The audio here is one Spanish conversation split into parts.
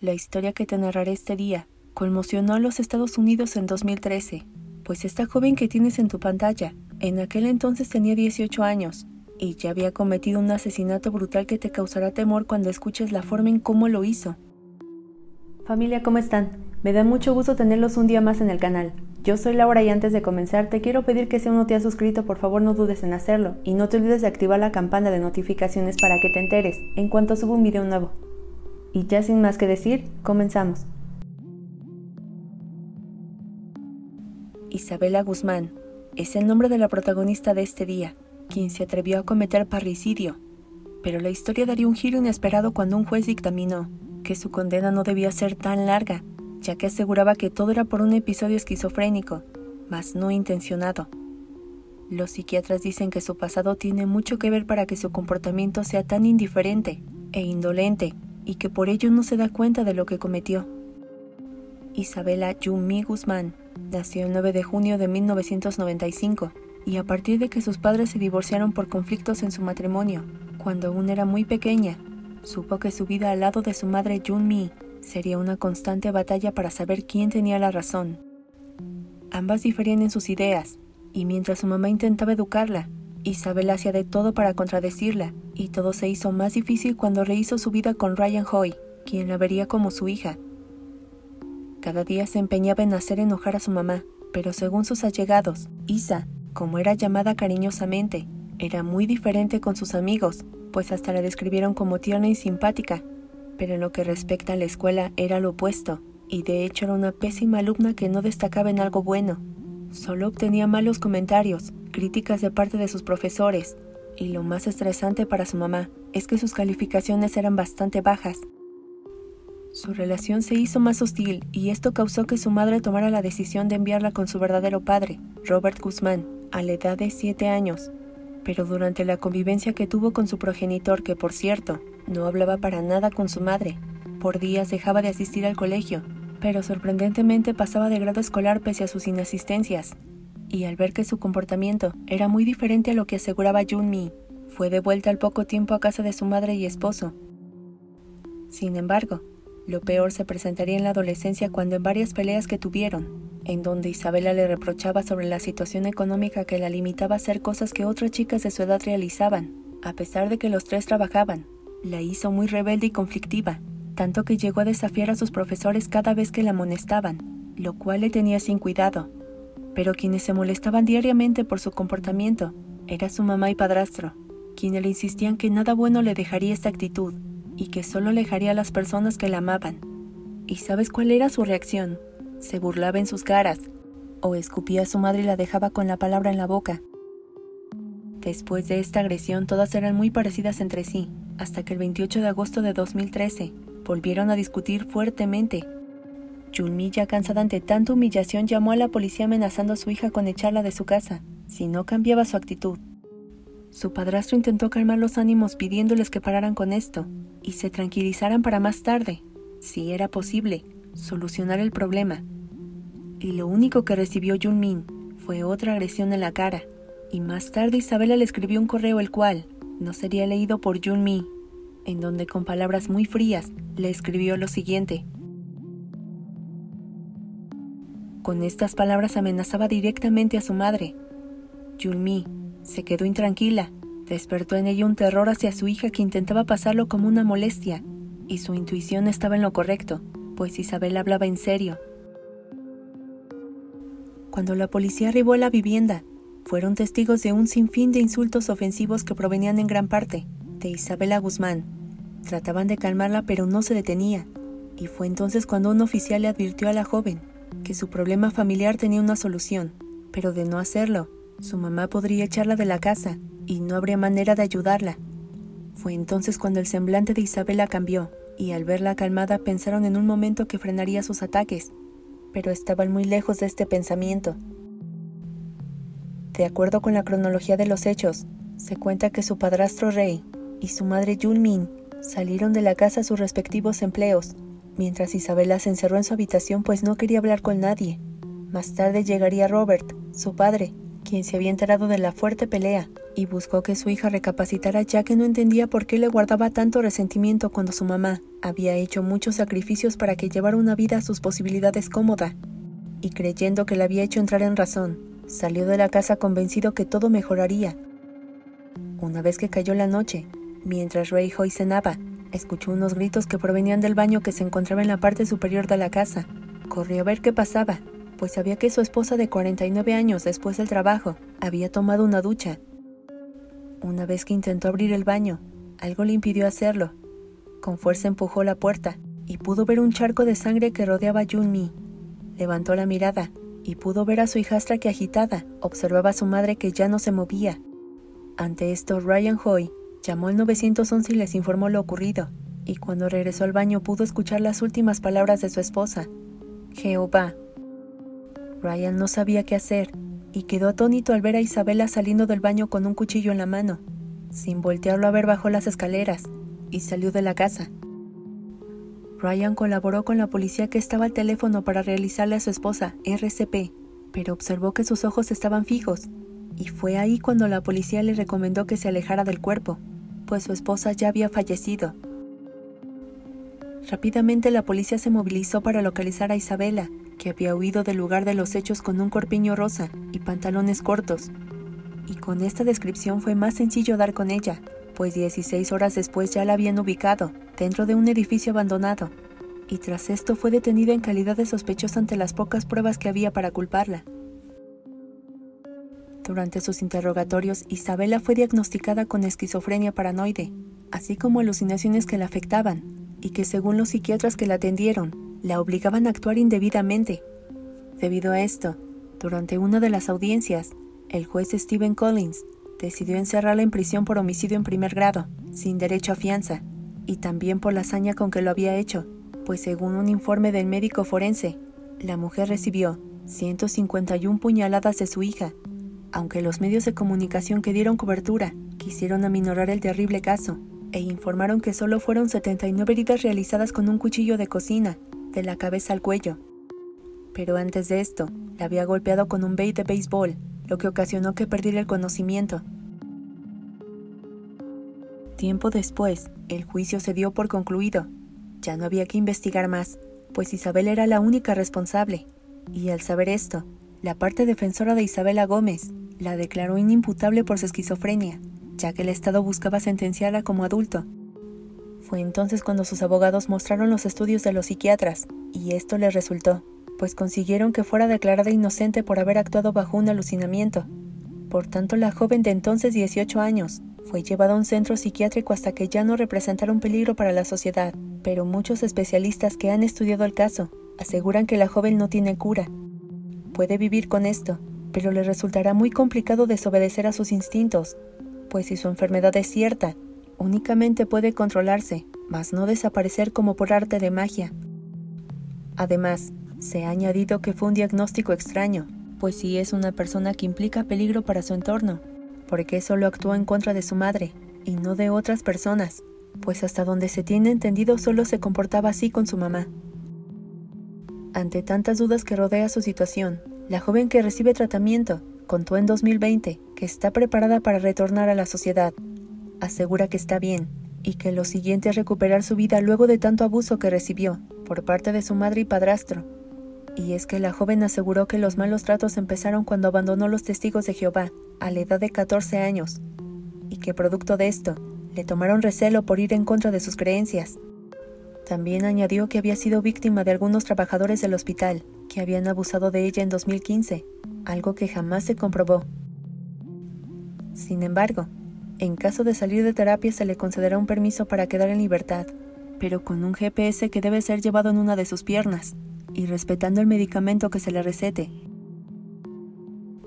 La historia que te narraré este día conmocionó a los Estados Unidos en 2013, pues esta joven que tienes en tu pantalla, en aquel entonces tenía 18 años, y ya había cometido un asesinato brutal que te causará temor cuando escuches la forma en cómo lo hizo. Familia, ¿cómo están? Me da mucho gusto tenerlos un día más en el canal. Yo soy Laura y antes de comenzar te quiero pedir que si aún no te has suscrito, por favor no dudes en hacerlo y no te olvides de activar la campana de notificaciones para que te enteres en cuanto suba un video nuevo. Y ya sin más que decir, comenzamos. Isabela Guzmán es el nombre de la protagonista de este día, quien se atrevió a cometer parricidio. Pero la historia daría un giro inesperado cuando un juez dictaminó que su condena no debía ser tan larga, ya que aseguraba que todo era por un episodio esquizofrénico, mas no intencionado. Los psiquiatras dicen que su pasado tiene mucho que ver para que su comportamiento sea tan indiferente e indolente, y que por ello no se da cuenta de lo que cometió. Isabela Yumi Guzmán nació el 9 de junio de 1995, y a partir de que sus padres se divorciaron por conflictos en su matrimonio, cuando aún era muy pequeña, supo que su vida al lado de su madre Junmi sería una constante batalla para saber quién tenía la razón. Ambas diferían en sus ideas, y mientras su mamá intentaba educarla, Isabela hacía de todo para contradecirla, y todo se hizo más difícil cuando rehizo su vida con Ryan Hoy, quien la vería como su hija. Cada día se empeñaba en hacer enojar a su mamá, pero según sus allegados, Isa, como era llamada cariñosamente, era muy diferente con sus amigos, pues hasta la describieron como tierna y simpática, pero en lo que respecta a la escuela era lo opuesto, y de hecho era una pésima alumna que no destacaba en algo bueno. Solo obtenía malos comentarios, críticas de parte de sus profesores, y lo más estresante para su mamá es que sus calificaciones eran bastante bajas. Su relación se hizo más hostil y esto causó que su madre tomara la decisión de enviarla con su verdadero padre, Robert Guzmán, a la edad de 7 años. Pero durante la convivencia que tuvo con su progenitor, que por cierto, no hablaba para nada con su madre, por días dejaba de asistir al colegio, pero sorprendentemente pasaba de grado escolar pese a sus inasistencias. Y al ver que su comportamiento era muy diferente a lo que aseguraba Junmi, fue devuelta al poco tiempo a casa de su madre y esposo. Sin embargo, lo peor se presentaría en la adolescencia cuando en varias peleas que tuvieron, en donde Isabela le reprochaba sobre la situación económica que la limitaba a hacer cosas que otras chicas de su edad realizaban, a pesar de que los tres trabajaban, la hizo muy rebelde y conflictiva, tanto que llegó a desafiar a sus profesores cada vez que la amonestaban, lo cual le tenía sin cuidado. Pero quienes se molestaban diariamente por su comportamiento era su mamá y padrastro, quienes le insistían que nada bueno le dejaría esta actitud, y que solo alejaría a las personas que la amaban. ¿Y sabes cuál era su reacción? Se burlaba en sus caras, o escupía a su madre y la dejaba con la palabra en la boca. Después de esta agresión todas eran muy parecidas entre sí, hasta que el 28 de agosto de 2013 volvieron a discutir fuertemente. Junmi, ya cansada ante tanta humillación, llamó a la policía amenazando a su hija con echarla de su casa, si no cambiaba su actitud. Su padrastro intentó calmar los ánimos pidiéndoles que pararan con esto y se tranquilizaran para más tarde, si era posible, solucionar el problema. Y lo único que recibió Junmi fue otra agresión en la cara, y más tarde Isabela le escribió un correo el cual no sería leído por Junmi, en donde con palabras muy frías le escribió lo siguiente. Con estas palabras amenazaba directamente a su madre. Junmi se quedó intranquila, despertó en ella un terror hacia su hija que intentaba pasarlo como una molestia, y su intuición estaba en lo correcto, pues Isabela hablaba en serio. Cuando la policía arribó a la vivienda, fueron testigos de un sinfín de insultos ofensivos que provenían en gran parte de Isabela Guzmán. Trataban de calmarla pero no se detenía, y fue entonces cuando un oficial le advirtió a la joven que su problema familiar tenía una solución, pero de no hacerlo, su mamá podría echarla de la casa y no habría manera de ayudarla. Fue entonces cuando el semblante de Isabela cambió, y al verla calmada pensaron en un momento que frenaría sus ataques, pero estaban muy lejos de este pensamiento. De acuerdo con la cronología de los hechos, se cuenta que su padrastro Rey y su madre Junmi salieron de la casa a sus respectivos empleos, mientras Isabela se encerró en su habitación pues no quería hablar con nadie. Más tarde llegaría Robert, su padre, quien se había enterado de la fuerte pelea, y buscó que su hija recapacitara, ya que no entendía por qué le guardaba tanto resentimiento cuando su mamá había hecho muchos sacrificios para que llevara una vida a sus posibilidades cómoda. Y creyendo que le había hecho entrar en razón, salió de la casa convencido que todo mejoraría. Una vez que cayó la noche, mientras Ray Hoy cenaba, escuchó unos gritos que provenían del baño que se encontraba en la parte superior de la casa. Corrió a ver qué pasaba, pues sabía que su esposa de 49 años, después del trabajo, había tomado una ducha. Una vez que intentó abrir el baño, algo le impidió hacerlo. Con fuerza empujó la puerta y pudo ver un charco de sangre que rodeaba a Jun-mi. Levantó la mirada y pudo ver a su hijastra que, agitada, observaba a su madre que ya no se movía. Ante esto, Ryan Hoy llamó al 911 y les informó lo ocurrido, y cuando regresó al baño pudo escuchar las últimas palabras de su esposa: Jehová. Ryan no sabía qué hacer y quedó atónito al ver a Isabela saliendo del baño con un cuchillo en la mano. Sin voltearlo a ver, bajó las escaleras y salió de la casa. Ryan colaboró con la policía, que estaba al teléfono para realizarle a su esposa RCP, pero observó que sus ojos estaban fijos, y fue ahí cuando la policía le recomendó que se alejara del cuerpo, pues su esposa ya había fallecido. Rápidamente la policía se movilizó para localizar a Isabela, que había huido del lugar de los hechos con un corpiño rosa y pantalones cortos. Y con esta descripción fue más sencillo dar con ella, pues 16 horas después ya la habían ubicado, dentro de un edificio abandonado, y tras esto fue detenida en calidad de sospechosa ante las pocas pruebas que había para culparla. Durante sus interrogatorios, Isabela fue diagnosticada con esquizofrenia paranoide, así como alucinaciones que la afectaban, y que según los psiquiatras que la atendieron, la obligaban a actuar indebidamente. Debido a esto, durante una de las audiencias, el juez Stephen Collins decidió encerrarla en prisión por homicidio en primer grado, sin derecho a fianza, y también por la hazaña con que lo había hecho, pues según un informe del médico forense, la mujer recibió 151 puñaladas de su hija, aunque los medios de comunicación que dieron cobertura quisieron aminorar el terrible caso, e informaron que solo fueron 79 heridas realizadas con un cuchillo de cocina, de la cabeza al cuello. Pero antes de esto, la había golpeado con un bat de béisbol, lo que ocasionó que perdiera el conocimiento. Tiempo después, el juicio se dio por concluido. Ya no había que investigar más, pues Isabel era la única responsable, y al saber esto, la parte defensora de Isabela Gómez la declaró inimputable por su esquizofrenia, ya que el Estado buscaba sentenciarla como adulto. Fue entonces cuando sus abogados mostraron los estudios de los psiquiatras, y esto les resultó, pues consiguieron que fuera declarada inocente por haber actuado bajo un alucinamiento. Por tanto, la joven de entonces 18 años fue llevada a un centro psiquiátrico hasta que ya no representara un peligro para la sociedad, pero muchos especialistas que han estudiado el caso aseguran que la joven no tiene cura. Puede vivir con esto, pero le resultará muy complicado desobedecer a sus instintos, pues si su enfermedad es cierta, únicamente puede controlarse, mas no desaparecer como por arte de magia. Además, se ha añadido que fue un diagnóstico extraño, pues si es una persona que implica peligro para su entorno, porque solo actuó en contra de su madre, y no de otras personas, pues hasta donde se tiene entendido solo se comportaba así con su mamá. Ante tantas dudas que rodea su situación, la joven que recibe tratamiento contó en 2020 que está preparada para retornar a la sociedad. Asegura que está bien, y que lo siguiente es recuperar su vida luego de tanto abuso que recibió por parte de su madre y padrastro. Y es que la joven aseguró que los malos tratos empezaron cuando abandonó los testigos de Jehová, a la edad de 14 años, y que producto de esto, le tomaron recelo por ir en contra de sus creencias. También añadió que había sido víctima de algunos trabajadores del hospital, que habían abusado de ella en 2015, algo que jamás se comprobó. Sin embargo, en caso de salir de terapia se le concederá un permiso para quedar en libertad, pero con un GPS que debe ser llevado en una de sus piernas, y respetando el medicamento que se le recete.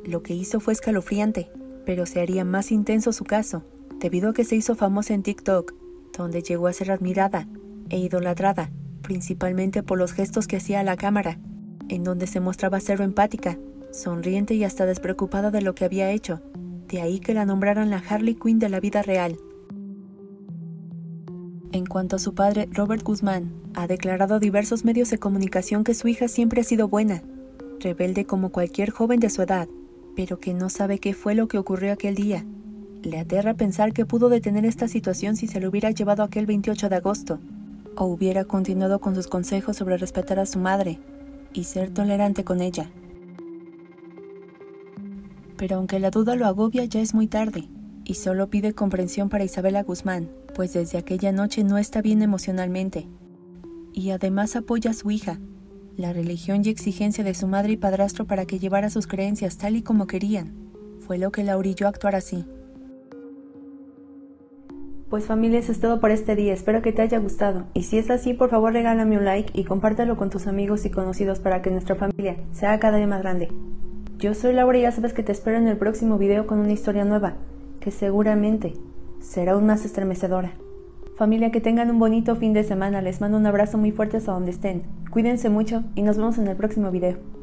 Lo que hizo fue escalofriante, pero se haría más intenso su caso, debido a que se hizo famosa en TikTok, donde llegó a ser admirada e idolatrada, principalmente por los gestos que hacía a la cámara, en donde se mostraba cero empática, sonriente y hasta despreocupada de lo que había hecho, de ahí que la nombraran la Harley Quinn de la vida real. En cuanto a su padre, Robert Guzmán, ha declarado a diversos medios de comunicación que su hija siempre ha sido buena, rebelde como cualquier joven de su edad, pero que no sabe qué fue lo que ocurrió aquel día, Le aterra pensar que pudo detener esta situación si se lo hubiera llevado aquel 28 de agosto, o hubiera continuado con sus consejos sobre respetar a su madre y ser tolerante con ella. Pero aunque la duda lo agobia, ya es muy tarde, y solo pide comprensión para Isabela Guzmán, pues desde aquella noche no está bien emocionalmente. Y además apoya a su hija, la religión y exigencia de su madre y padrastro para que llevara sus creencias tal y como querían. Fue lo que la orilló a actuar así. Pues familia, eso es todo por este día, espero que te haya gustado, y si es así, por favor regálame un like y compártelo con tus amigos y conocidos para que nuestra familia sea cada día más grande. Yo soy Laura y ya sabes que te espero en el próximo video con una historia nueva, que seguramente será aún más estremecedora. Familia, que tengan un bonito fin de semana, les mando un abrazo muy fuerte hasta donde estén, cuídense mucho y nos vemos en el próximo video.